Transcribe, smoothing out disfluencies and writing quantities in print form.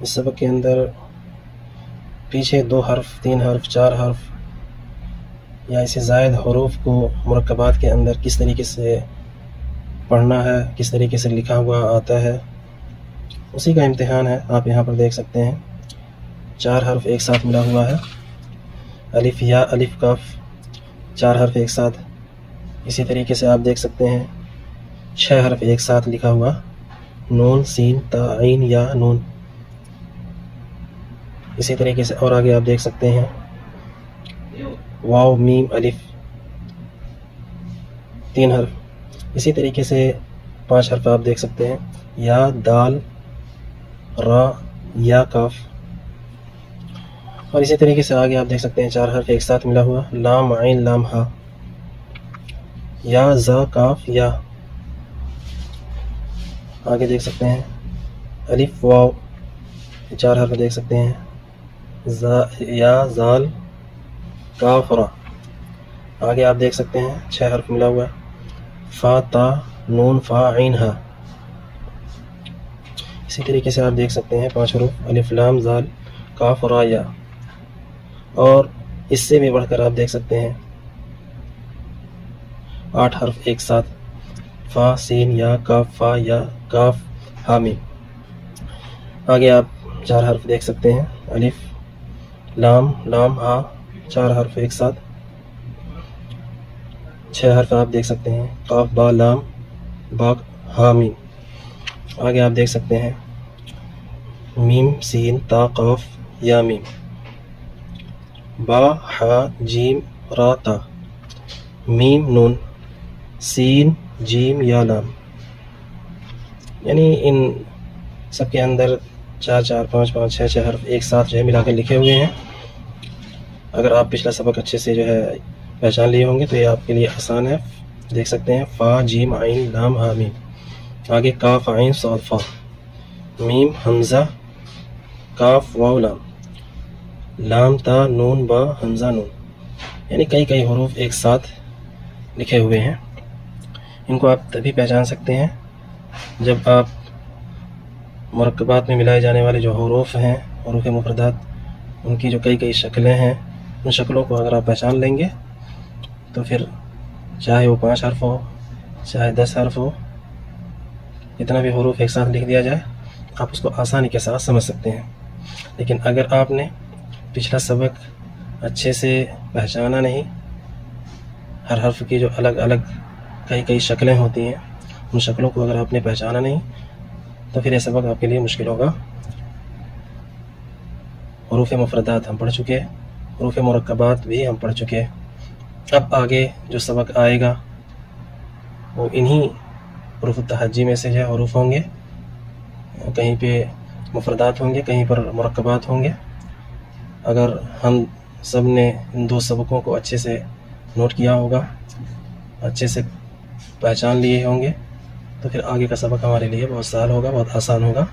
اس سبق کے اندر پیچھے 2 حرف 3 حرف 4 حرف یا اسے زائد حروف کو مرکبات کے اندر کس طریقے سے پڑھنا ہے، کس طریقے سے لکھا ہوا آتا ہے، اسی کا امتحان ہے۔ آپ یہاں پر دیکھ سکتے ہیں 4 حرف ایک ساتھ ملا ہوا ہے، الف یا الف کاف 4 حرف ایک ساتھ۔ اسی طریقے سے آپ دیکھ سکتے ہیں 6 حرف ایک ساتھ لکھا ہوا، نون سین تا عین یا نون۔ اسی طریقے سے اور آگے آپ دیکھ سکتے ہیں واو میم الف 3 حرف۔ اسی طریقے سے 5 حرف آپ دیکھ سکتے ہیں، یا دال را یا کاف۔ اور اسی طریقے سے آگے آپ دیکھ سکتے ہیں 4 حرف ایک ساتھ ملا ہوا، لام عین لام ہا، یا زا کاف یا۔ آگے دیکھ سکتے ہیں الف واو 4 حرف دیکھ سکتے ہیں، یا زال کاف را۔ آگے آپ دیکھ سکتے ہیں 6 حرف ملا ہوا، فا تا نون فا عین ہا۔ اسی طریقے سے آپ دیکھ سکتے ہیں 5 حروف، الف لام زال کاف را یا۔ اور اس سے بھی بڑھ کر آپ دیکھ سکتے ہیں 8 حرف ایک ساتھ، فا سین یا کاف فا یا کاف ہا میم۔ آگے آپ 4 حرف دیکھ سکتے ہیں، الف لام لام ہا 4 حرف ایک ساتھ۔ 6 حرف آپ دیکھ سکتے ہیں، قاف با لام با ہا میم۔ آگے آپ دیکھ سکتے ہیں میم سین تا قاف یا میم، با ہا جیم را تا، میم نون سین جیم یا لام۔ یعنی ان سب کے اندر 4 4 5 5 6 6 حرف ایک ساتھ جو ہے ملا کے لکھے ہوئے ہیں۔ اگر آپ پچھلا سبق اچھے سے جو ہے پہچان لیے ہوں گے تو یہ آپ کے لیے آسان ہے۔ دیکھ سکتے ہیں فا جیم عین لام ہا میم، آگے کاف عین صاد فا، میم حمزہ کاف واو لام، لام تا نون با حمزہ نون۔ یعنی کئی حروف ایک ساتھ لکھے ہوئے ہیں۔ ان کو آپ تبھی پہچان سکتے ہیں جب آپ مرکبات میں ملائے جانے والے جو حروف ہیں، حروف مفردات، ان کی جو کئی شکلیں ہیں، ان شکلوں کو اگر آپ پہچان لیں گے تو پھر چاہے وہ 5 حرف ہو چاہے 10 حرف ہو، جتنا بھی حروف ایک ساتھ لکھ دیا جائے آپ اس کو آسانی کے ساتھ سمجھ سکتے ہیں۔ لیکن اگر آپ نے پچھلا سبق اچھے سے پہچانا نہیں، ہر حرف کی جو الگ الگ کئی شکلیں ہوتی ہیں، ان شکلوں کو اگر آپ نے پہچانا نہیں تو پھر یہ سبق آپ کے لیے مشکل ہوگا۔ حروف مفردات ہم پڑھ چکے، حروف مرکبات بھی ہم پڑھ چکے۔ اب آگے جو سبق آئے گا وہ انہی حروف التہجی میں سے جو حروف ہوں گے، کہیں پہ مفردات ہوں گے، کہیں پر مرکبات ہوں گے۔ اگر ہم سب نے ان 2 سبقوں کو اچھے سے نوٹ کیا ہوگا، اچھے سے پہچان لیے ہوں گے، تو پھر آگے کا سبق ہمارے لیے بہت سہل ہوگا، بہت آسان ہوگا۔